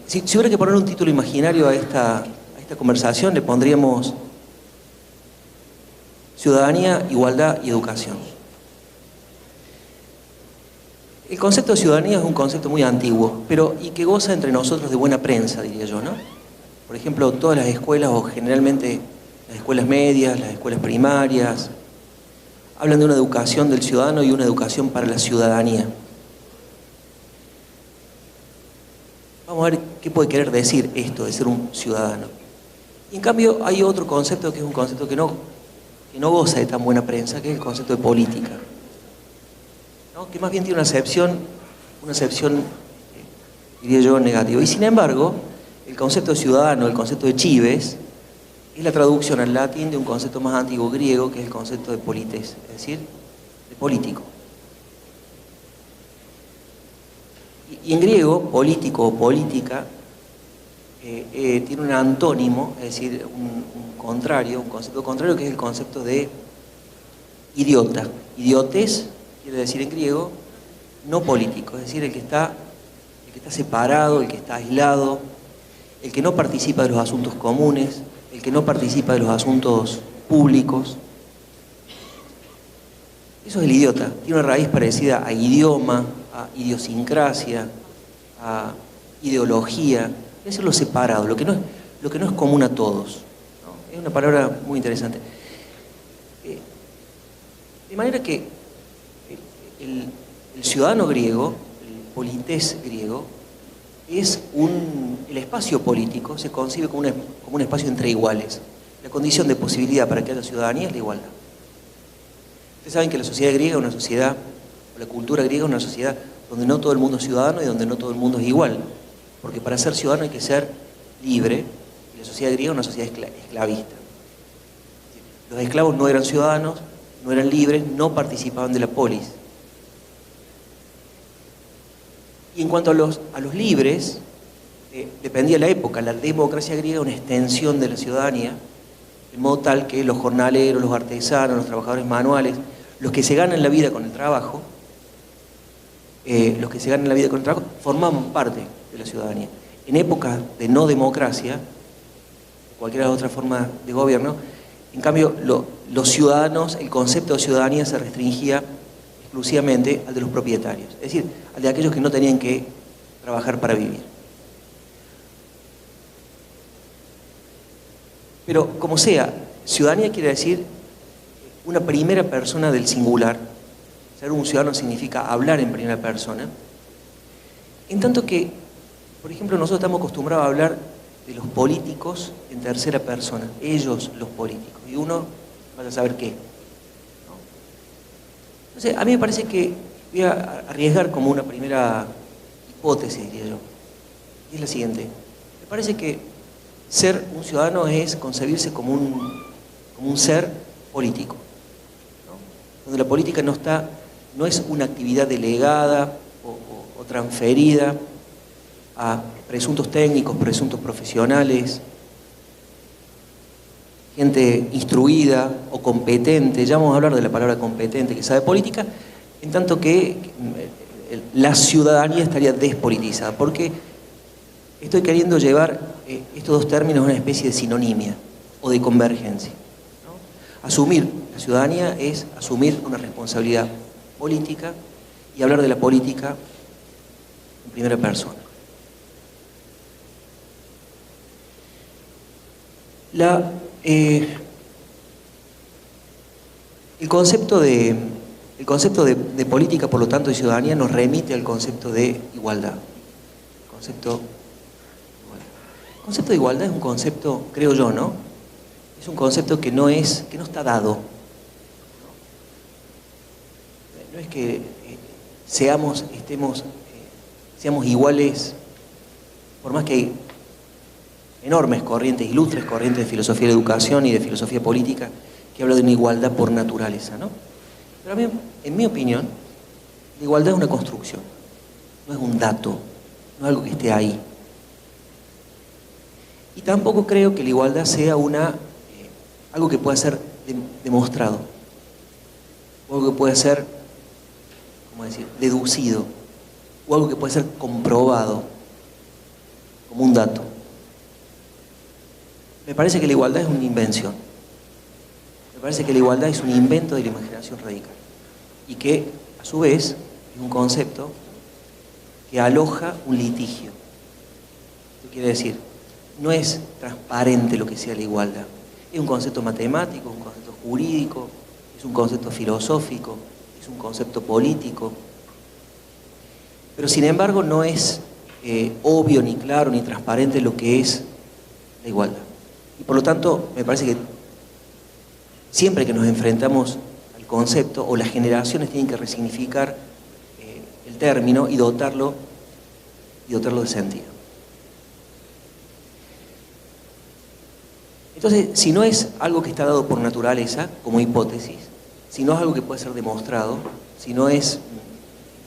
Si hubiera que poner un título imaginario a esta conversación, le pondríamos ciudadanía, igualdad y educación. El concepto de ciudadanía es un concepto muy antiguo, y que goza entre nosotros de buena prensa, diría yo, ¿no? Por ejemplo, todas las escuelas, o generalmente las escuelas medias, las escuelas primarias, hablan de una educación del ciudadano y una educación para la ciudadanía. Vamos a ver qué puede querer decir esto de ser un ciudadano. Y en cambio hay otro concepto que es un concepto que no goza de tan buena prensa, que es el concepto de política, ¿no? Que más bien tiene una acepción, diría yo, negativa. Y sin embargo, el concepto de ciudadano, el concepto de cives, es la traducción al latín de un concepto más antiguo griego, que es el concepto de polites, es decir, de político. Y en griego, político o política, tiene un antónimo, es decir, un concepto contrario, que es el concepto de idiota. Idiotes quiere decir en griego no político, es decir, el que está separado, el que está aislado, el que no participa de los asuntos comunes, el que no participa de los asuntos públicos. Eso es el idiota. Tiene una raíz parecida a idioma, a idiosincrasia, a ideología. Eso es lo separado, lo que no es común a todos, ¿no? Es una palabra muy interesante. De manera que el ciudadano griego, el polités griego, es el espacio político se concibe como un espacio entre iguales. La condición de posibilidad para que haya ciudadanía es la igualdad. Ustedes saben que la sociedad griega es una sociedad, o la cultura griega es una sociedad donde no todo el mundo es ciudadano y donde no todo el mundo es igual. Porque para ser ciudadano hay que ser libre, y la sociedad griega es una sociedad esclavista. Los esclavos no eran ciudadanos, no eran libres, no participaban de la polis. Y en cuanto a los libres, dependía de la época. La democracia griega era una extensión de la ciudadanía, de modo tal que los jornaleros, los artesanos, los trabajadores manuales, los que se ganan la vida con el trabajo, formaban parte de la ciudadanía. En épocas de no democracia, cualquier otra forma de gobierno, en cambio, los ciudadanos, el concepto de ciudadanía se restringía exclusivamente al de los propietarios, es decir, al de aquellos que no tenían que trabajar para vivir. Pero, como sea, ciudadanía quiere decir una primera persona del singular. Ser un ciudadano significa hablar en primera persona. En tanto que, por ejemplo, nosotros estamos acostumbrados a hablar de los políticos en tercera persona, ellos los políticos, y uno vaya a saber qué, ¿no? Entonces, a mí me parece que voy a arriesgar como una primera hipótesis, diría yo, y es la siguiente. Me parece que ser un ciudadano es concebirse como un ser político, ¿no? Donde la política no es una actividad delegada o transferida a presuntos técnicos, presuntos profesionales, gente instruida o competente. Ya vamos a hablar de la palabra competente, que sabe política, en tanto que la ciudadanía estaría despolitizada, porque estoy queriendo llevar estos dos términos a una especie de sinonimia o de convergencia, ¿no? Asumir la ciudadanía es asumir una responsabilidad política y hablar de la política en primera persona. El concepto de política, por lo tanto, de ciudadanía, nos remite al concepto de igualdad. El concepto de igualdad es un concepto, creo yo, ¿no? Es un concepto que no está dado. No es que seamos iguales, por más que hay enormes corrientes, ilustres corrientes de filosofía de la educación y de filosofía política que habla de una igualdad por naturaleza, ¿no? Pero a mí, en mi opinión, la igualdad es una construcción, no es un dato, no es algo que esté ahí. Y tampoco creo que la igualdad sea algo que pueda ser demostrado, o algo que pueda ser, deducido, o algo que puede ser comprobado, como un dato. Me parece que la igualdad es una invención. Me parece que la igualdad es un invento de la imaginación radical. Y que, a su vez, es un concepto que aloja un litigio. Esto quiere decir, no es transparente lo que sea la igualdad. Es un concepto matemático, un concepto jurídico, es un concepto filosófico, es un concepto político. Pero sin embargo no es obvio, ni claro, ni transparente lo que es la igualdad. Y por lo tanto, me parece que siempre que nos enfrentamos al concepto, o las generaciones tienen que resignificar el término y dotarlo de sentido. Entonces, si no es algo que está dado por naturaleza, como hipótesis, si no es algo que puede ser demostrado, si no es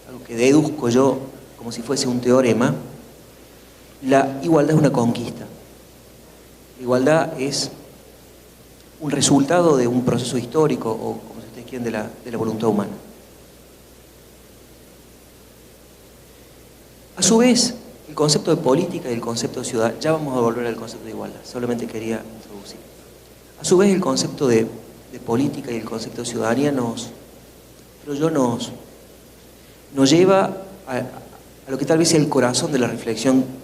algo que deduzco yo como si fuese un teorema, la igualdad es una conquista. La igualdad es un resultado de un proceso histórico, o como ustedes quieren, de la voluntad humana. A su vez, el concepto de política y el concepto de ciudad, ya vamos a volver al concepto de igualdad, solamente quería introducir. A su vez, el concepto de política y el concepto de ciudadanía nos lleva a lo que tal vez sea el corazón de la reflexión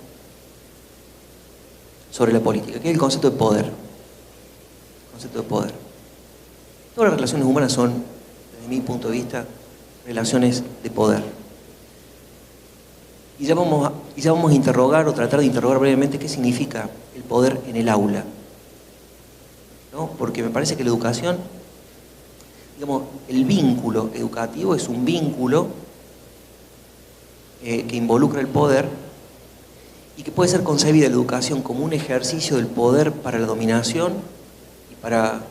sobre la política, que es el concepto de poder. El concepto de poder. Todas las relaciones humanas son, desde mi punto de vista, relaciones de poder. Y ya vamos a interrogar o tratar de interrogar brevemente qué significa el poder en el aula, ¿no? Porque me parece que la educación, digamos, el vínculo educativo es un vínculo que involucra el poder y que puede ser concebida la educación como un ejercicio del poder para la dominación y para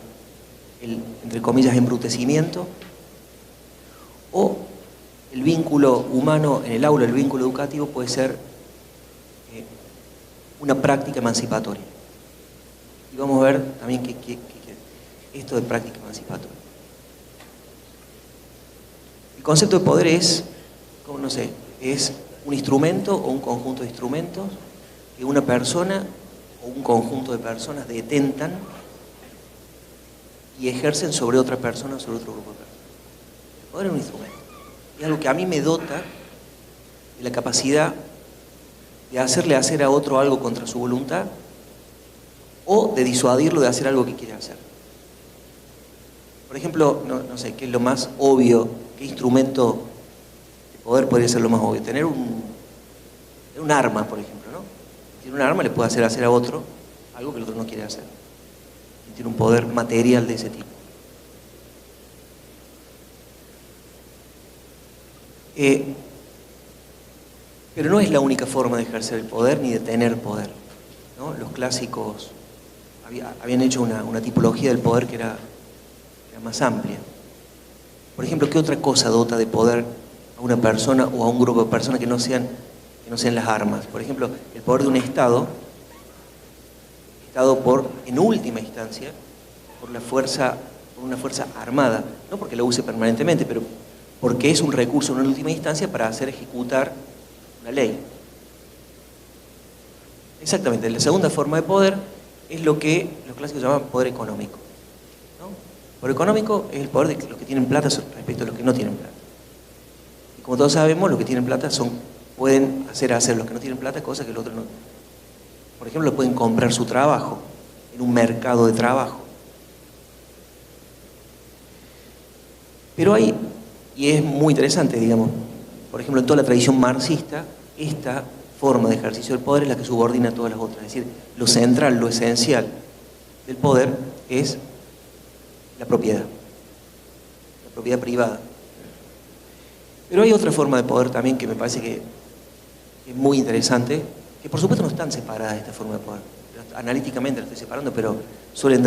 el, entre comillas, embrutecimiento, o el vínculo humano en el aula, el vínculo educativo, puede ser una práctica emancipatoria. Y vamos a ver también qué esto de práctica emancipatoria. El concepto de poder es, como no sé, es un instrumento o un conjunto de instrumentos que una persona o un conjunto de personas detentan y ejercen sobre otra persona o sobre otro grupo de personas. El poder es un instrumento. Es algo que a mí me dota de la capacidad de hacerle hacer a otro algo contra su voluntad o de disuadirlo de hacer algo que quiere hacer. Por ejemplo, no sé, ¿qué es lo más obvio? ¿Qué instrumento de poder podría ser lo más obvio? Tener un arma, por ejemplo, ¿no? Tiene un arma, le puede hacer a otro algo que el otro no quiere hacer. Y tiene un poder material de ese tipo. Pero no es la única forma de ejercer el poder ni de tener poder, ¿no? Los clásicos habían hecho una tipología del poder que era más amplia. Por ejemplo, ¿qué otra cosa dota de poder a una persona o a un grupo de personas que no sean las armas? Por ejemplo, el poder de un Estado, en última instancia, por una fuerza armada, no porque lo use permanentemente, pero porque es un recurso en última instancia para hacer ejecutar una ley. Exactamente, la segunda forma de poder es lo que los clásicos llaman poder económico, ¿no? El poder económico es el poder de los que tienen plata respecto a los que no tienen plata. Y como todos sabemos, los que tienen plata pueden hacer los que no tienen plata cosas que los otros no. Por ejemplo, pueden comprar su trabajo en un mercado de trabajo. Pero hay, y es muy interesante, digamos, por ejemplo, en toda la tradición marxista, esta forma de ejercicio del poder es la que subordina a todas las otras. Es decir, lo central, lo esencial del poder es la propiedad privada. Pero hay otra forma de poder también que me parece que es muy interesante, que por supuesto no están separadas de esta forma de poder. Analíticamente las estoy separando, pero suelen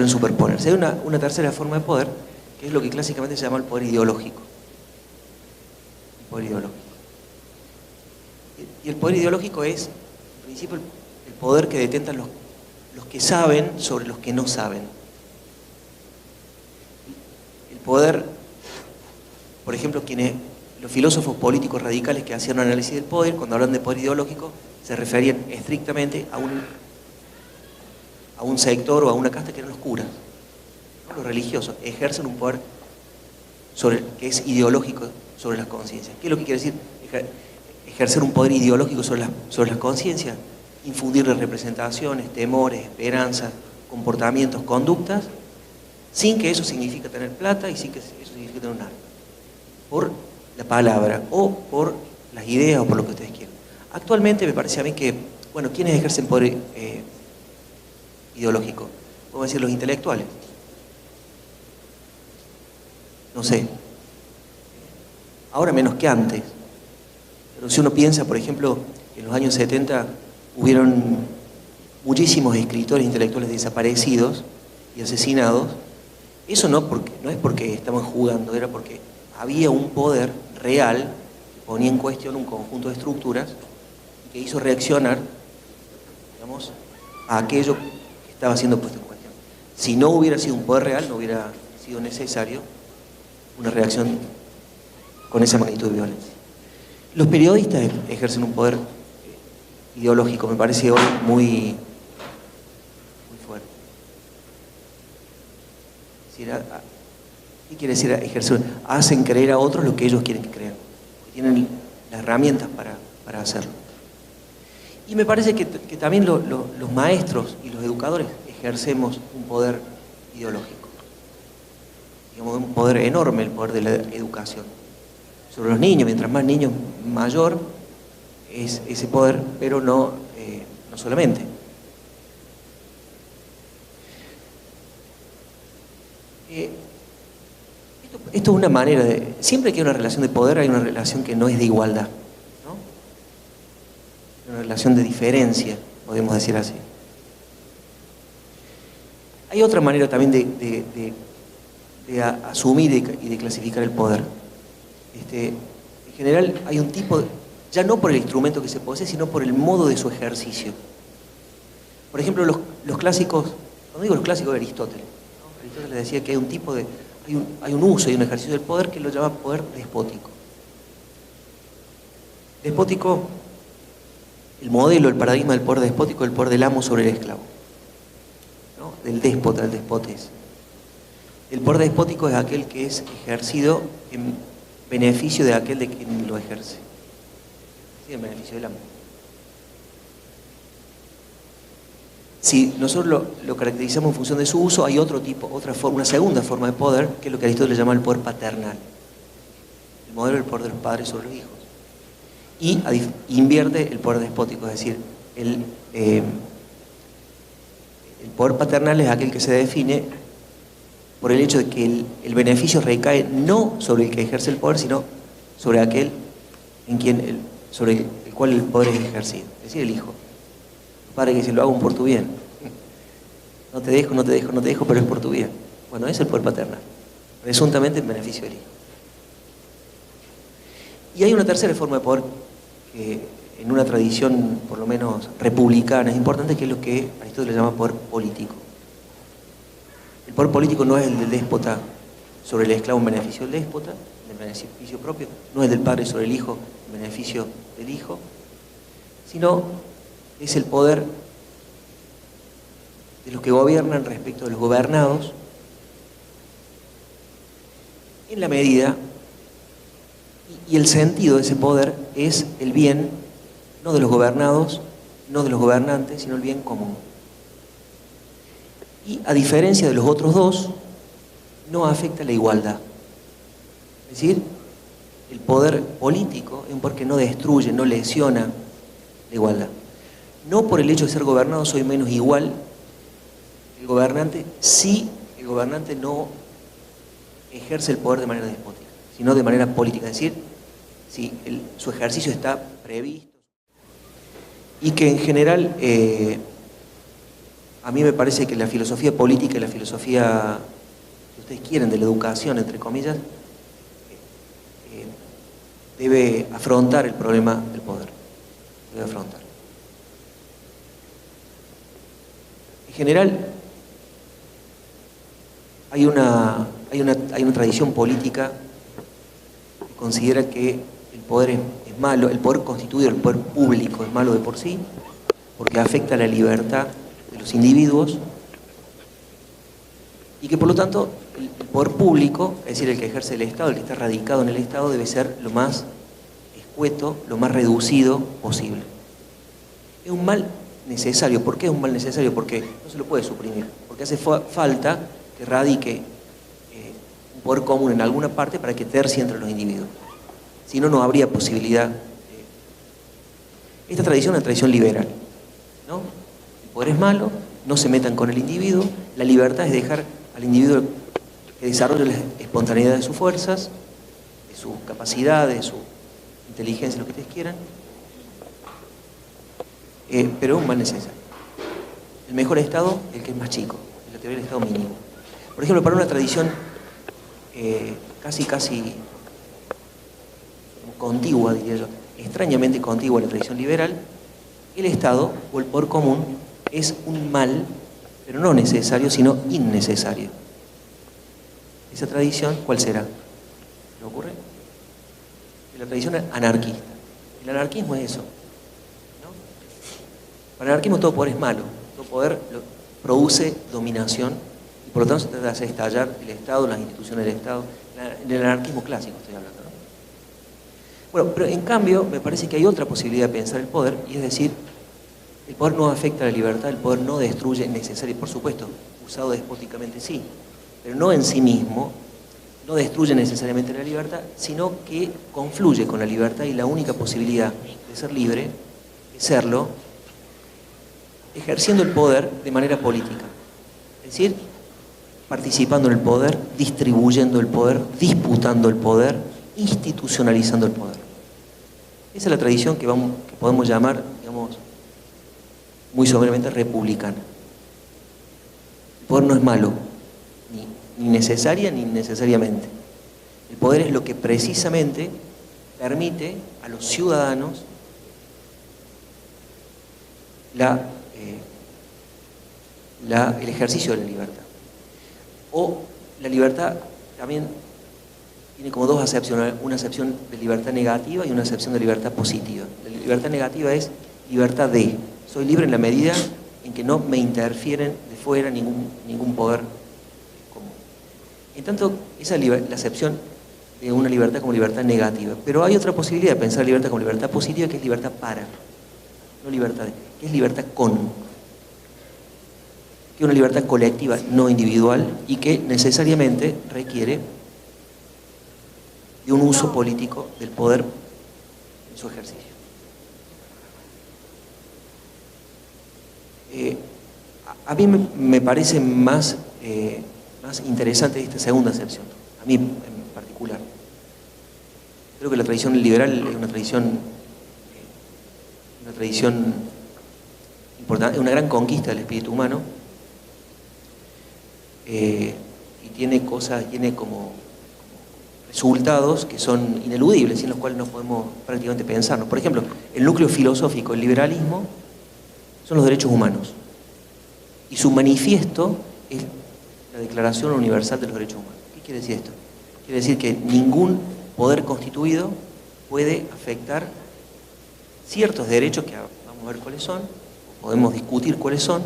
superponerse. Hay una tercera forma de poder, que es lo que clásicamente se llama el poder ideológico. El poder ideológico. Y el poder ideológico es, en principio, el poder que detentan los que saben sobre los que no saben. El poder, por ejemplo, los filósofos políticos radicales que hacían un análisis del poder, cuando hablan de poder ideológico, se referían estrictamente a un sector o a una casta que eran los curas, ¿no? Los religiosos ejercen un poder que es ideológico sobre las conciencias. ¿Qué es lo que quiere decir ejercer un poder ideológico sobre las conciencias? Infundirles representaciones, temores, esperanzas, comportamientos, conductas, sin que eso signifique tener plata y sin que eso signifique tener un arma. Por la palabra o por las ideas o por lo que ustedes quieran. Actualmente me parece a mí que, bueno, ¿quiénes ejercen poder ideológico? Podemos decir los intelectuales. No sé. Ahora menos que antes. Pero si uno piensa, por ejemplo, en los años 70 hubieron muchísimos escritores intelectuales desaparecidos y asesinados. Eso no es porque estaban jugando, era porque había un poder real que ponía en cuestión un conjunto de estructuras y que hizo reaccionar, digamos, a aquello que estaba siendo puesto en cuestión. Si no hubiera sido un poder real, no hubiera sido necesario una reacción con esa magnitud de violencia. Los periodistas ejercen un poder ideológico, me parece hoy muy fuerte. ¿Qué quiere decir ejercer? Hacen creer a otros lo que ellos quieren que crean. Tienen las herramientas para hacerlo. Y me parece que también los maestros y los educadores ejercemos un poder ideológico. Digamos, un poder enorme, el poder de la educación. Sobre los niños, mientras más niños, mayor es ese poder, pero no solamente. Esto es una manera de... Siempre que hay una relación de poder hay una relación que no es de igualdad, ¿no? Una relación de diferencia, podemos decir así. Hay otra manera también de asumir y de clasificar el poder. En general hay un tipo, ya no por el instrumento que se posee, sino por el modo de su ejercicio. Por ejemplo, los clásicos, cuando digo los clásicos de Aristóteles, ¿no? Aristóteles decía que hay un tipo de... Hay un uso y un ejercicio del poder que lo llama poder despótico. Despótico, el modelo, el paradigma del poder despótico, el poder del amo sobre el esclavo, ¿no? Del déspota, el despotes. El poder despótico es aquel que es ejercido en beneficio de aquel de quien lo ejerce. Sí, en beneficio del amo. Si nosotros lo caracterizamos en función de su uso, hay otro tipo, una segunda forma de poder, que es lo que Aristóteles llama el poder paternal. El modelo del poder de los padres sobre los hijos. Y invierte el poder despótico, es decir, el poder paternal es aquel que se define por el hecho de que el beneficio recae no sobre el que ejerce el poder, sino sobre aquel sobre el cual el poder es ejercido, es decir, el hijo. Padre que dice, lo hago por tu bien. No te dejo, no te dejo, no te dejo, pero es por tu bien. Bueno, ese es el poder paternal, presuntamente en beneficio del hijo. Y hay una tercera forma de poder que en una tradición, por lo menos republicana, es importante, que es lo que Aristóteles llama poder político. El poder político no es el del déspota sobre el esclavo en beneficio del déspota, en beneficio propio, no es del padre sobre el hijo en beneficio del hijo, sino es el poder de los que gobiernan respecto de los gobernados, en la medida, y el sentido de ese poder es el bien, no de los gobernados, no de los gobernantes, sino el bien común. Y a diferencia de los otros dos, no afecta la igualdad. Es decir, el poder político es un poder que no destruye, no lesiona la igualdad. No por el hecho de ser gobernado soy menos igual que el gobernante, si el gobernante no ejerce el poder de manera despótica, sino de manera política, es decir, si su ejercicio está previsto. Y que en general, a mí me parece que la filosofía política y la filosofía, si ustedes quieren, de la educación, entre comillas, debe afrontar el problema del poder. Debe afrontar. En general, hay una tradición política considera que el poder es malo, el poder constituido, el poder público es malo de por sí, porque afecta la libertad de los individuos, y que por lo tanto el poder público, es decir, el que ejerce el Estado, el que está radicado en el Estado, debe ser lo más escueto, lo más reducido posible. Es un mal necesario. ¿Por qué es un mal necesario? Porque no se lo puede suprimir, porque hace falta que radique un poder común en alguna parte para que tercie entre los individuos. Si no, no habría posibilidad. Esta tradición es una tradición liberal, ¿no? El poder es malo, no se metan con el individuo, la libertad es dejar al individuo que desarrolle la espontaneidad de sus fuerzas, de sus capacidades, de su inteligencia, lo que ustedes quieran, pero es un mal necesario. El mejor Estado es el que es más chico, en la teoría del Estado mínimo. Por ejemplo, para una tradición casi contigua, diría yo, extrañamente contigua a la tradición liberal, el Estado o el poder común es un mal, pero no necesario, sino innecesario. Esa tradición, ¿cuál será? ¿Le ocurre? La tradición anarquista. El anarquismo es eso, ¿no? Para el anarquismo todo poder es malo, todo poder produce dominación y por lo tanto se trata de hacer estallar el Estado, las instituciones del Estado, del anarquismo clásico estoy hablando, ¿no? Bueno, pero en cambio me parece que hay otra posibilidad de pensar el poder, y es decir, el poder no afecta a la libertad, el poder no destruye necesariamente, por supuesto, usado despóticamente sí, pero no en sí mismo, no destruye necesariamente la libertad, sino que confluye con la libertad, y la única posibilidad de ser libre es serlo ejerciendo el poder de manera política. Es decir, participando en el poder, distribuyendo el poder, disputando el poder, institucionalizando el poder. Esa es la tradición que podemos llamar, digamos, muy soberamente republicana. El poder no es malo, ni necesaria ni necesariamente. El poder es lo que precisamente permite a los ciudadanos el ejercicio de la libertad. O la libertad también tiene como dos acepciones, una acepción de libertad negativa y una acepción de libertad positiva. La libertad negativa es libertad de, soy libre en la medida en que no me interfieren de fuera ningún poder común. En tanto, esa es la acepción de una libertad como libertad negativa. Pero hay otra posibilidad de pensar libertad como libertad positiva, que es libertad para, no libertad de, que es libertad con, que es una libertad colectiva, no individual, y que necesariamente requiere de un uso político del poder en su ejercicio. A mí me parece más interesante esta segunda acepción, a mí en particular. Creo que la tradición liberal es una tradición importante, es una gran conquista del espíritu humano, y tiene como resultados que son ineludibles y en los cuales no podemos prácticamente pensarnos. Por ejemplo, el núcleo filosófico del liberalismo son los derechos humanos, y su manifiesto es la Declaración Universal de los Derechos Humanos. ¿Qué quiere decir esto? Quiere decir que ningún poder constituido puede afectar ciertos derechos, que vamos a ver cuáles son, podemos discutir cuáles son,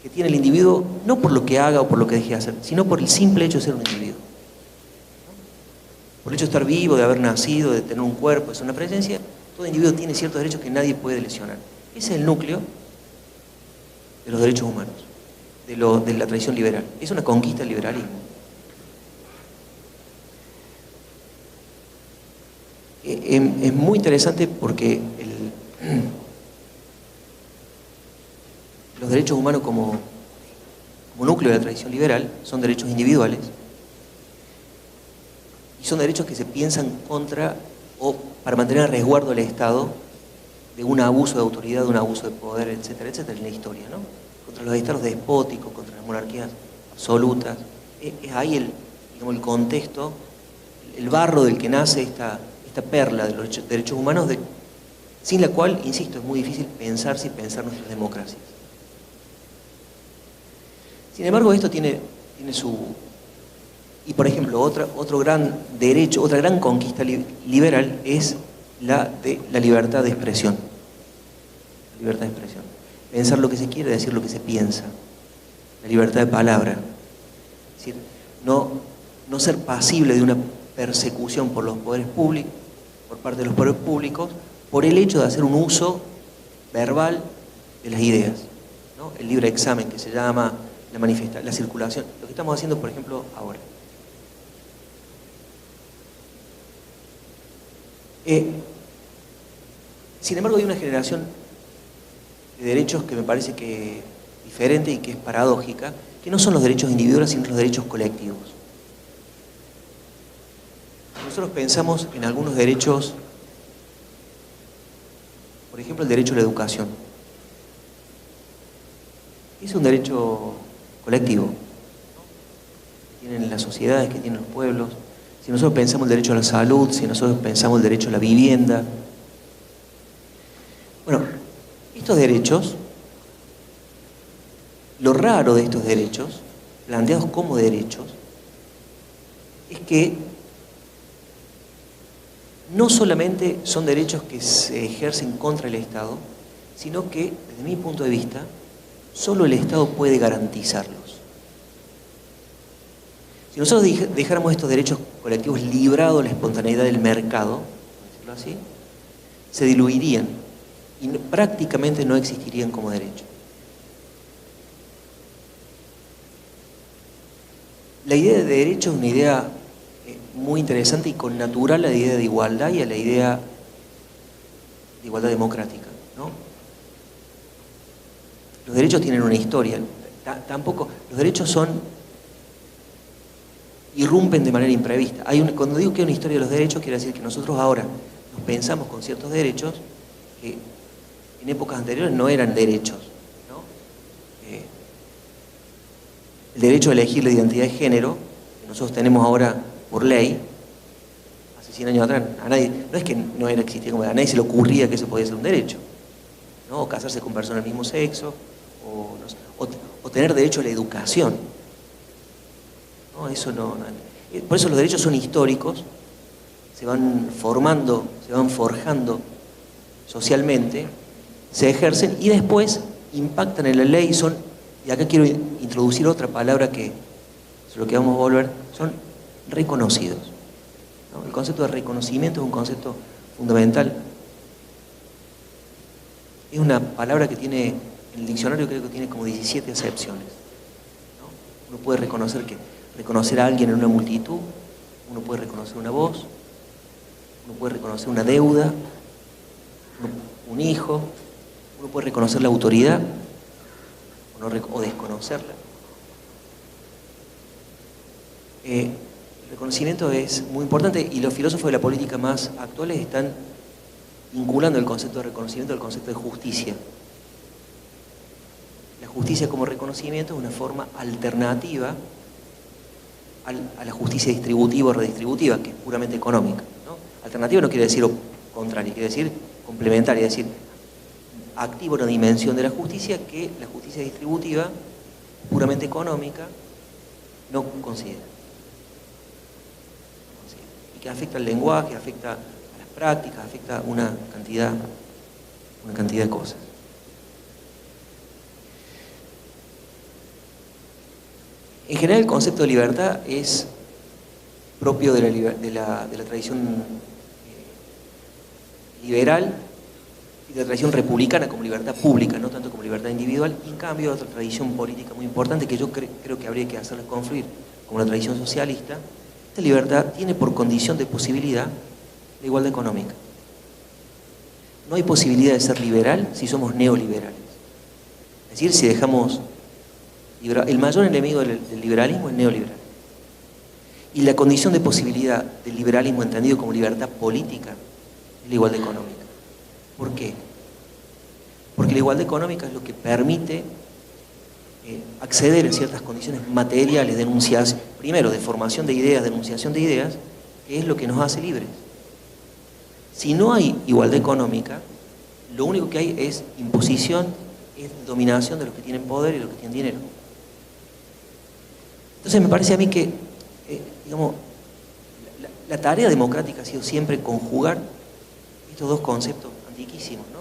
que tiene el individuo no por lo que haga o por lo que deje de hacer, sino por el simple hecho de ser un individuo. Por el hecho de estar vivo, de haber nacido, de tener un cuerpo, de ser una presencia, todo individuo tiene ciertos derechos que nadie puede lesionar. Ese es el núcleo de los derechos humanos, de la tradición liberal. Es una conquista del liberalismo. Es muy interesante porque los derechos humanos como núcleo de la tradición liberal son derechos individuales, y son derechos que se piensan contra o para mantener a resguardo al Estado de un abuso de autoridad, de un abuso de poder, etcétera, etcétera, en la historia, ¿no? Contra los estados despóticos, contra las monarquías absolutas. Es ahí el contexto, el barro del que nace esta perla de los derechos humanos, sin la cual, insisto, es muy difícil pensarse y pensar nuestras democracias. Sin embargo, esto tiene su Y por ejemplo, otro gran derecho, otra gran conquista liberal es la de la libertad de expresión. La libertad de expresión. Pensar lo que se quiere, decir lo que se piensa. La libertad de palabra. Es decir, no ser pasible de una persecución por los poderes públicos, por parte de los poderes públicos, por el hecho de hacer un uso verbal de las ideas, ¿no? El libre examen, que se llama la circulación, lo que estamos haciendo, por ejemplo, ahora. Sin embargo, hay una generación de derechos que me parece que diferente y que es paradójica, que no son los derechos individuales, sino los derechos colectivos. Nosotros pensamos en algunos derechos, por ejemplo, el derecho a la educación. Es un derecho colectivo, ¿no? Que tienen las sociedades, que tienen los pueblos. Si nosotros pensamos el derecho a la salud, si nosotros pensamos el derecho a la vivienda. Bueno, estos derechos, lo raro de estos derechos, planteados como derechos, es que no solamente son derechos que se ejercen contra el Estado, sino que, desde mi punto de vista, solo el Estado puede garantizarlos. Si nosotros dejáramos estos derechos colectivos librados a la espontaneidad del mercado, por decirlo así, se diluirían y prácticamente no existirían como derecho. La idea de derecho es una idea muy interesante y connatural a la idea de igualdad y a la idea de igualdad democrática, ¿no? Los derechos tienen una historia. Tampoco, los derechos irrumpen de manera imprevista. Cuando digo que hay una historia de los derechos, quiere decir que nosotros ahora nos pensamos con ciertos derechos que en épocas anteriores no eran derechos, ¿no? El derecho a elegir la identidad de género, que nosotros tenemos ahora por ley, hace 100 años atrás, a nadie, no es que no era existía, como a nadie se le ocurría que eso podía ser un derecho, ¿no? O casarse con personas del mismo sexo, o tener derecho a la educación. No, eso no. Por eso los derechos son históricos, se van formando, se van forjando socialmente, se ejercen y después impactan en la ley. Y acá quiero introducir otra palabra que es lo que vamos a volver, son reconocidos, ¿no? El concepto de reconocimiento es un concepto fundamental. Es una palabra que tiene, en el diccionario creo que tiene como 17 acepciones, ¿no? Uno puede reconocer a alguien en una multitud, uno puede reconocer una voz, uno puede reconocer una deuda, un hijo, uno puede reconocer la autoridad o desconocerla. El reconocimiento es muy importante y los filósofos de la política más actuales están vinculando el concepto de reconocimiento al concepto de justicia. La justicia como reconocimiento es una forma alternativa a la justicia distributiva o redistributiva, que es puramente económica, ¿no? Alternativa no quiere decir contraria, quiere decir complementaria, es decir, activa una dimensión de la justicia que la justicia distributiva, puramente económica, no considera. Y que afecta al lenguaje, afecta a las prácticas, afecta a una cantidad de cosas. En general el concepto de libertad es propio de la tradición liberal y de la tradición republicana como libertad pública, no tanto como libertad individual. Y en cambio otra tradición política muy importante que yo creo que habría que hacerla confluir, como la tradición socialista. Esta libertad tiene por condición de posibilidad la igualdad económica. No hay posibilidad de ser liberal si somos neoliberales. Es decir, si dejamos... El mayor enemigo del liberalismo es el neoliberal. Y la condición de posibilidad del liberalismo entendido como libertad política es la igualdad económica. ¿Por qué? Porque la igualdad económica es lo que permite acceder en ciertas condiciones materiales de enunciación, primero de formación de ideas, de enunciación de ideas, que es lo que nos hace libres. Si no hay igualdad económica, lo único que hay es imposición, es dominación de los que tienen poder y los que tienen dinero. Entonces me parece a mí que digamos, la tarea democrática ha sido siempre conjugar estos dos conceptos antiquísimos, ¿no?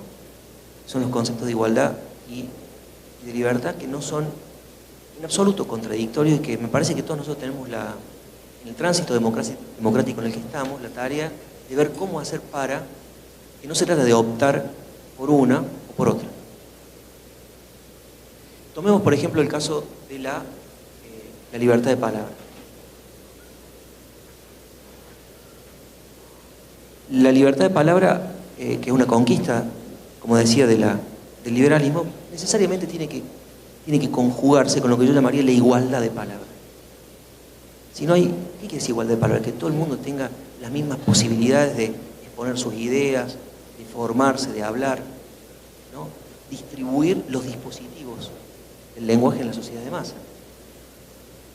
Son los conceptos de igualdad y de libertad, que no son en absoluto contradictorios y que me parece que todos nosotros tenemos en el tránsito democrático en el que estamos, la tarea de ver cómo hacer para que no se trata de optar por una o por otra. Tomemos, por ejemplo, el caso de la libertad de palabra. La libertad de palabra, que es una conquista, como decía, del liberalismo, necesariamente tiene que conjugarse con lo que yo llamaría la igualdad de palabra. Si no hay, ¿qué quiere decir igualdad de palabra? Que todo el mundo tenga las mismas posibilidades de exponer sus ideas, de formarse, de hablar, ¿no? Distribuir los dispositivos del lenguaje en la sociedad de masa.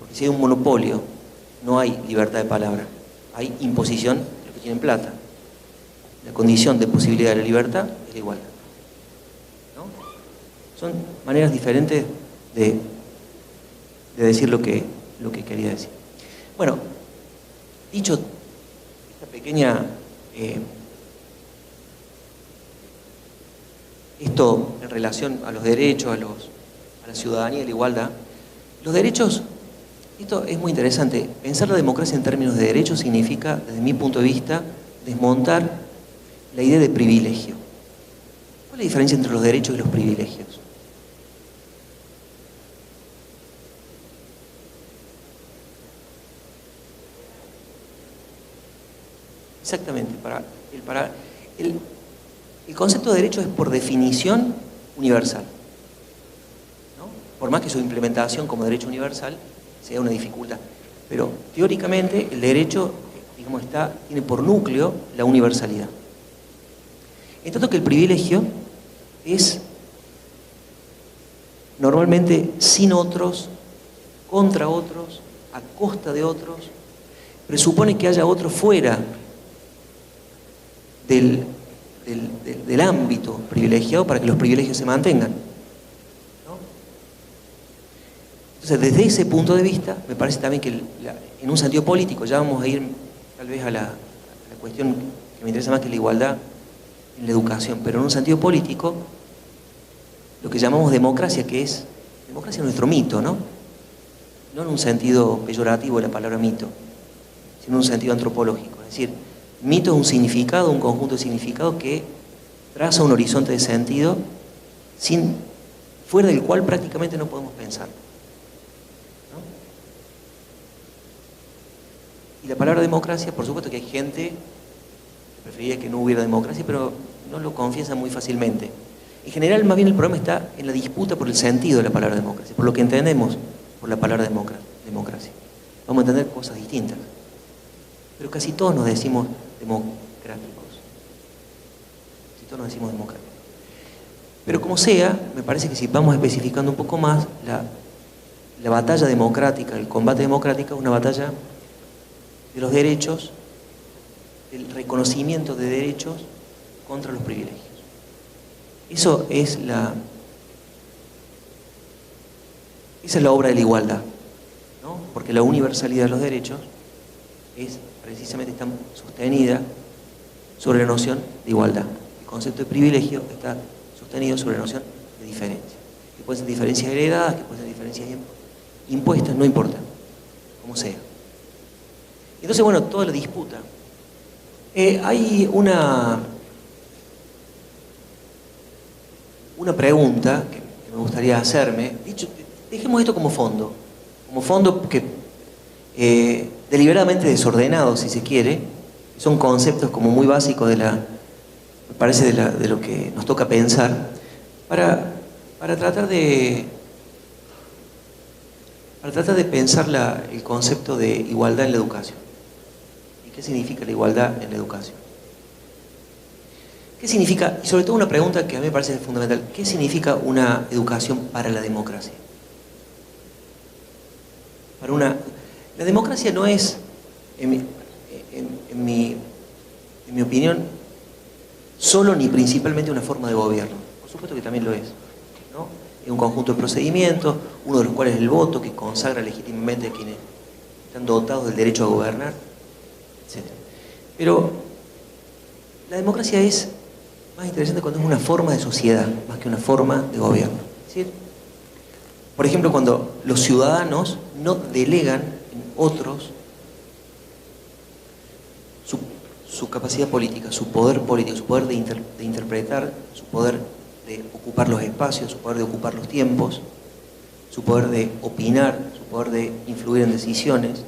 Porque si hay un monopolio, no hay libertad de palabra, hay imposición de los que tienen plata. La condición de posibilidad de la libertad es la igualdad, ¿no? Son maneras diferentes de decir lo que quería decir. Bueno, dicho esta pequeña esto en relación a los derechos, a la ciudadanía y la igualdad, los derechos, esto es muy interesante. Pensar la democracia en términos de derechos significa, desde mi punto de vista, desmontar la idea de privilegio. ¿Cuál es la diferencia entre los derechos y los privilegios? Exactamente, el concepto de derecho es por definición universal, ¿no? Por más que su implementación como derecho universal sea una dificultad. Pero teóricamente el derecho, digamos, tiene por núcleo la universalidad. En tanto que el privilegio es normalmente sin otros, contra otros, a costa de otros, presupone que haya otro fuera del ámbito privilegiado para que los privilegios se mantengan, ¿no? Entonces, desde ese punto de vista, me parece también que en un sentido político, ya vamos a ir tal vez a la cuestión que me interesa más, que la igualdad en la educación, pero en un sentido político, lo que llamamos democracia, democracia es nuestro mito, ¿no? No en un sentido peyorativo de la palabra mito, sino en un sentido antropológico. Es decir, mito es un significado, un conjunto de significados que traza un horizonte de sentido fuera del cual prácticamente no podemos pensar, ¿no? Y la palabra democracia, por supuesto que hay gente que preferiría que no hubiera democracia, pero no lo confiesa muy fácilmente. En general, más bien el problema está en la disputa por el sentido de la palabra democracia, por lo que entendemos por la palabra democracia. Vamos a entender cosas distintas. Pero casi todos nos decimos democráticos. Casi todos nos decimos democráticos. Pero como sea, me parece que si vamos especificando un poco más, la batalla democrática, el combate democrático es una batalla de los derechos, del reconocimiento de derechos contra los privilegios. Esa es la obra de la igualdad, ¿no? Porque la universalidad de los derechos precisamente está sostenida sobre la noción de igualdad. El concepto de privilegio está sostenido sobre la noción de diferencia. Que pueden ser diferencias heredadas, que pueden ser diferencias impuestas, no importa, como sea. Entonces, bueno, toda la disputa. Hay una pregunta que me gustaría hacerme. Dejemos esto como fondo que deliberadamente desordenado, si se quiere. Son conceptos como muy básicos me parece, de lo que nos toca pensar para tratar de pensar el concepto de igualdad en la educación. ¿Y qué significa la igualdad en la educación? ¿Qué significa, y sobre todo una pregunta que a mí me parece fundamental, qué significa una educación para la democracia? La democracia no es, en mi opinión, solo ni principalmente una forma de gobierno. Por supuesto que también lo es, ¿no? Es un conjunto de procedimientos, uno de los cuales es el voto, que consagra legítimamente a quienes están dotados del derecho a gobernar, etc. Pero la democracia es más interesante cuando es una forma de sociedad, más que una forma de gobierno. Es decir, por ejemplo, cuando los ciudadanos no delegan en otros su capacidad política, su poder político, su poder de interpretar, su poder de ocupar los espacios, su poder de ocupar los tiempos, su poder de opinar, su poder de influir en decisiones.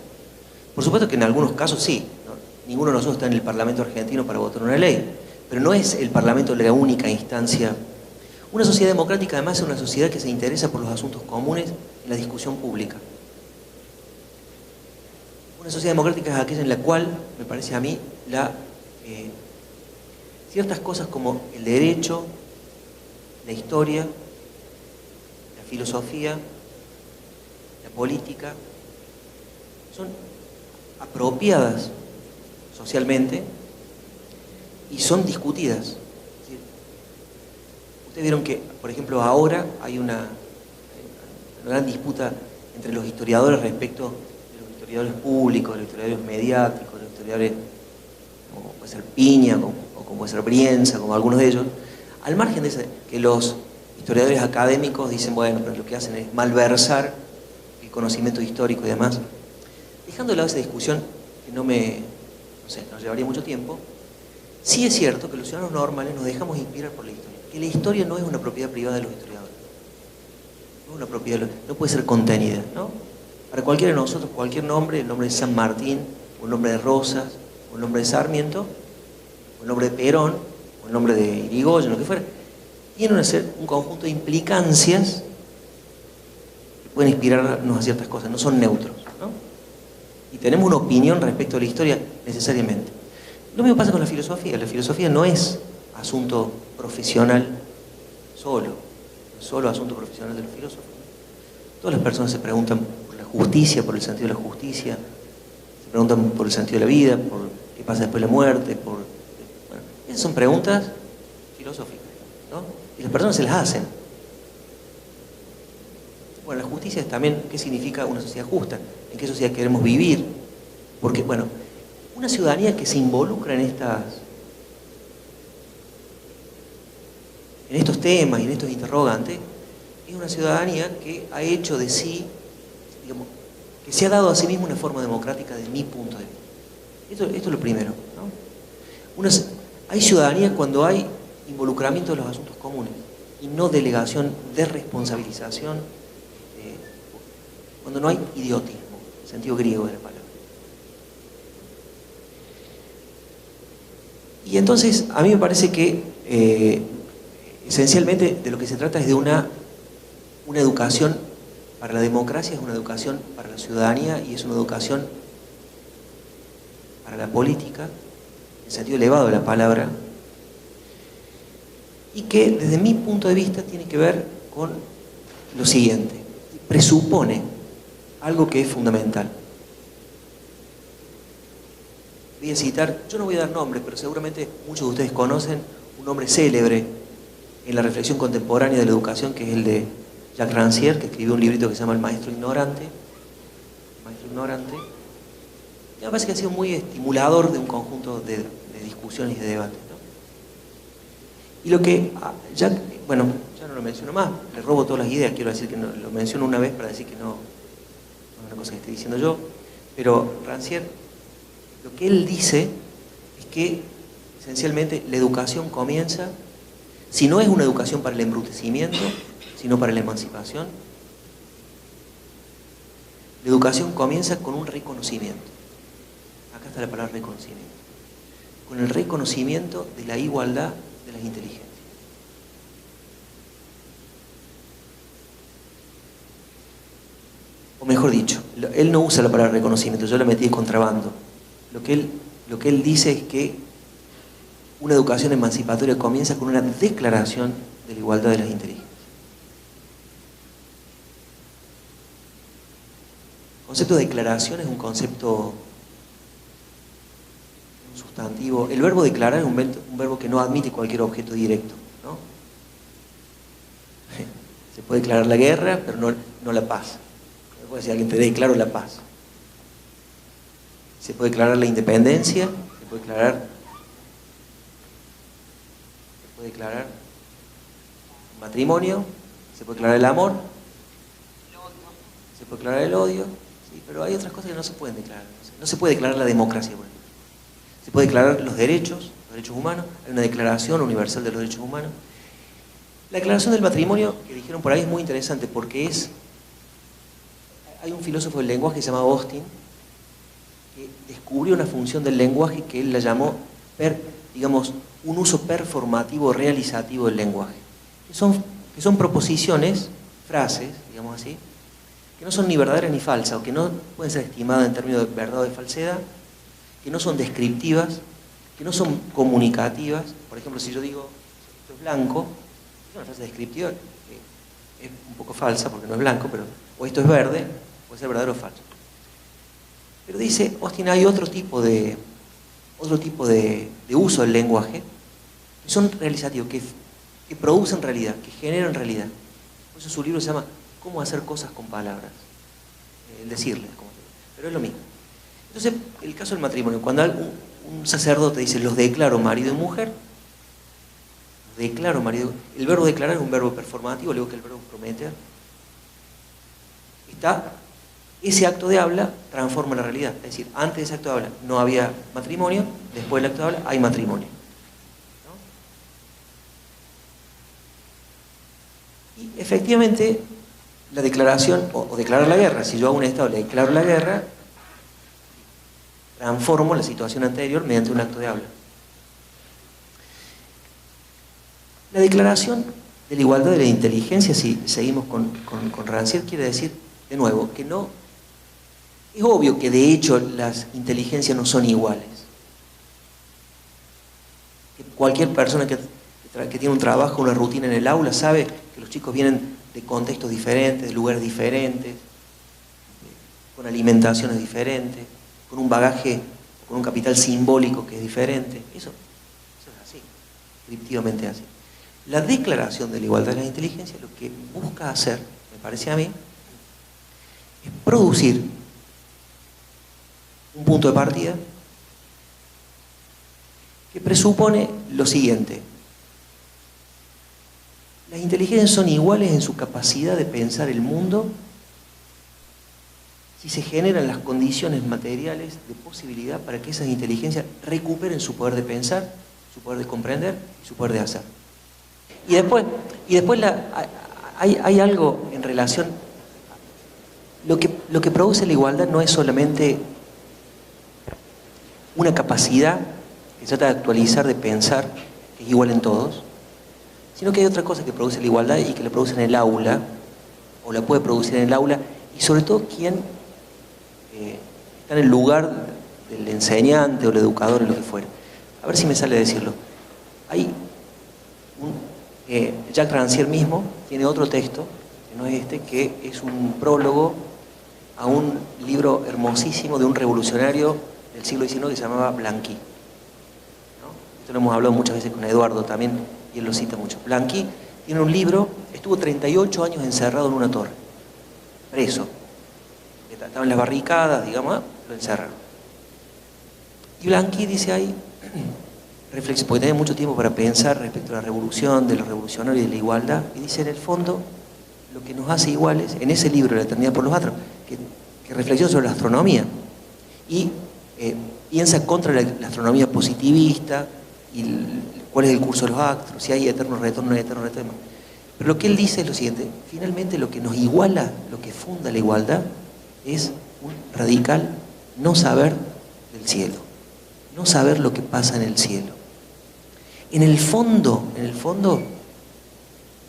Por supuesto que en algunos casos sí, ¿no? Ninguno de nosotros está en el Parlamento argentino para votar una ley, pero no es el Parlamento la única instancia. Una sociedad democrática además es una sociedad que se interesa por los asuntos comunes en la discusión pública. Una sociedad democrática es aquella en la cual, me parece a mí, ciertas cosas como el derecho, la historia, la filosofía, la política, son apropiadas socialmente y son discutidas. Es decir, ustedes vieron que, por ejemplo, ahora hay una gran disputa entre los historiadores respecto de los historiadores públicos, de los historiadores mediáticos, de los historiadores como puede ser Piña, o como puede ser Brienza, como algunos de ellos, al margen de que los historiadores académicos dicen, bueno, pero lo que hacen es malversar el conocimiento histórico y demás. Dejando de lado esa discusión, que no sé, nos llevaría mucho tiempo, sí es cierto que los ciudadanos normales nos dejamos inspirar por la historia, que la historia no es una propiedad privada de los historiadores, no es una propiedad, no puede ser contenida, ¿no? Para cualquiera de nosotros, cualquier nombre, el nombre de San Martín, o el nombre de Rosas, o el nombre de Sarmiento, o el nombre de Perón, o el nombre de Irigoyen, lo que fuera, tiene un conjunto de implicancias que pueden inspirarnos a ciertas cosas, no son neutros, ¿no? Y tenemos una opinión respecto a la historia necesariamente. Lo mismo pasa con la filosofía no es asunto profesional solo, no es solo asunto profesional de los filósofos. Todas las personas se preguntan por la justicia, por el sentido de la justicia, se preguntan por el sentido de la vida, por qué pasa después de la muerte, bueno, esas son preguntas filosóficas, ¿no? Y las personas se las hacen. Bueno, la justicia es también qué significa una sociedad justa, en qué sociedad queremos vivir, porque, bueno, una ciudadanía que se involucra en estos temas y en estos interrogantes, es una ciudadanía que ha hecho de sí, digamos, que se ha dado a sí misma una forma democrática desde mi punto de vista. Esto es lo primero, ¿no? Hay ciudadanía cuando hay involucramiento de los asuntos comunes y no delegación, desresponsabilización, cuando no hay idiotismo, en sentido griego de la palabra. Y entonces, a mí me parece que esencialmente de lo que se trata es de una educación para la democracia, es una educación para la ciudadanía y es una educación para la política, en sentido elevado de la palabra, y que desde mi punto de vista tiene que ver con lo siguiente: presupone algo que es fundamental. Voy a citar, yo no voy a dar nombres, pero seguramente muchos de ustedes conocen un nombre célebre en la reflexión contemporánea de la educación, que es el de Jacques Rancière, que escribió un librito que se llama El Maestro Ignorante. El Maestro Ignorante. Y me parece que ha sido muy estimulador de un conjunto de discusiones y de debates, ¿no? Y lo que bueno, ya no lo menciono más, le robo todas las ideas, quiero decir que no, lo menciono una vez para decir que no es una cosa que estoy diciendo yo, pero Rancière, lo que él dice es que esencialmente la educación comienza, si no es una educación para el embrutecimiento, sino para la emancipación, la educación comienza con un reconocimiento. Acá está la palabra reconocimiento. Con el reconocimiento de la igualdad de las inteligencias. O mejor dicho, él no usa la palabra reconocimiento, yo la metí de contrabando. Lo que él dice es que una educación emancipatoria comienza con una declaración de la igualdad de las inteligencias. El concepto de declaración es un concepto, un sustantivo. El verbo declarar es un verbo que no admite cualquier objeto directo, ¿no? Se puede declarar la guerra, pero no la paz. No puede decir alguien te declaro la paz. se puede declarar la independencia, se puede declarar el matrimonio, se puede declarar el amor, se puede declarar el odio, sí, pero hay otras cosas que no se pueden declarar. No se puede declarar la democracia, por ejemplo. Se puede declarar los derechos humanos, hay una declaración universal de los derechos humanos. La declaración del matrimonio, que dijeron por ahí, es muy interesante porque hay un filósofo del lenguaje que se llama Austin, que descubrió una función del lenguaje que él la llamó, digamos, un uso performativo realizativo del lenguaje. Que son proposiciones, frases, digamos así, que no son ni verdaderas ni falsas, o que no pueden ser estimadas en términos de verdad o de falsedad, que no son descriptivas, que no son comunicativas. Por ejemplo, si yo digo, esto es blanco, es una frase descriptiva que es un poco falsa porque no es blanco, pero, o esto es verde, puede ser verdadero o falso. Pero dice Austin, hay otro tipo de uso del lenguaje, que son realizativos, que producen realidad, que generan realidad. Por eso su libro se llama Cómo hacer cosas con palabras, el decirles, pero es lo mismo. Entonces, el caso del matrimonio, cuando un sacerdote dice, los declaro marido y mujer, declaro marido, el verbo declarar es un verbo performativo, luego que el verbo prometer, ese acto de habla transforma la realidad. Es decir, antes de ese acto de habla no había matrimonio, después del acto de habla hay matrimonio. ¿No? Y efectivamente, la declaración, o declarar la guerra, si yo a un Estado le declaro la guerra, transformo la situación anterior mediante un acto de habla. La declaración de la igualdad de la inteligencia, si seguimos con Rancière, quiere decir, de nuevo, que no... Es obvio que de hecho las inteligencias no son iguales. Que cualquier persona que tiene un trabajo, una rutina en el aula, sabe que los chicos vienen de contextos diferentes, de lugares diferentes, con alimentaciones diferentes, con un bagaje, con un capital simbólico que es diferente. Eso es así, descriptivamente así. La declaración de la igualdad de las inteligencias lo que busca hacer, me parece a mí, es producir un punto de partida que presupone lo siguiente: las inteligencias son iguales en su capacidad de pensar el mundo si se generan las condiciones materiales de posibilidad para que esas inteligencias recuperen su poder de pensar, su poder de comprender y su poder de hacer. Y después hay algo en relación, lo que produce la igualdad no es solamente una capacidad que trata de actualizar, de pensar, que es igual en todos, sino que hay otra cosa que produce la igualdad y que la produce en el aula, o la puede producir en el aula, y sobre todo quien está en el lugar del enseñante o el educador, o lo que fuera. A ver si me sale decirlo. Hay Jacques Rancière mismo tiene otro texto, que no es este, que es un prólogo a un libro hermosísimo de un revolucionario del siglo XIX que se llamaba Blanqui. ¿No? Esto lo hemos hablado muchas veces con Eduardo también, y él lo cita mucho. Blanqui tiene un libro, estuvo 38 años encerrado en una torre, preso. Estaba en las barricadas, digamos, lo encerraron. Y Blanqui dice ahí, reflexión, porque tenía mucho tiempo para pensar respecto a la revolución, de los revolucionarios y de la igualdad, y dice, en el fondo, lo que nos hace iguales, en ese libro, La eternidad por los astros, que reflexiona sobre la astronomía, y piensa contra la astronomía positivista, y cuál es el curso de los astros, si hay eterno retorno, no hay eterno retorno. Pero lo que él dice es lo siguiente: finalmente lo que nos iguala, lo que funda la igualdad, es un radical no saber del cielo, no saber lo que pasa en el cielo. En el fondo,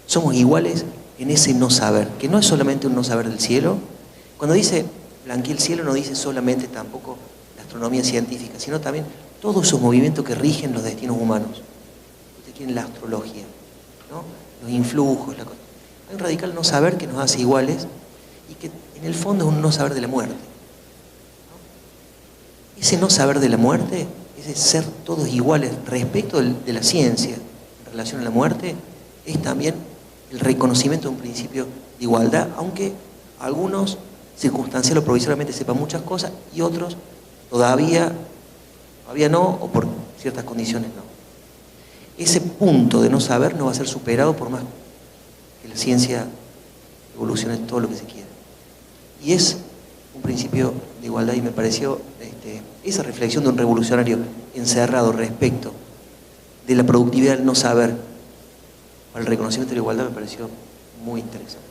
somos iguales en ese no saber, que no es solamente un no saber del cielo. Cuando dice Blanqui el cielo, no dice solamente tampoco la astronomía científica, sino también todos esos movimientos que rigen los destinos humanos. Ustedes tienen la astrología, ¿no? Los influjos, la cosa. Hay un radical no saber que nos hace iguales y que en el fondo es un no saber de la muerte, ¿no? Ese no saber de la muerte, ese ser todos iguales respecto de la ciencia en relación a la muerte, es también el reconocimiento de un principio de igualdad, aunque algunos circunstancial o provisoriamente sepan muchas cosas y otros todavía no, o por ciertas condiciones no. Ese punto de no saber no va a ser superado por más que la ciencia evolucione todo lo que se quiera. Y es un principio de igualdad, y me pareció esa reflexión de un revolucionario encerrado respecto de la productividad del no saber para el reconocimiento de la igualdad me pareció muy interesante.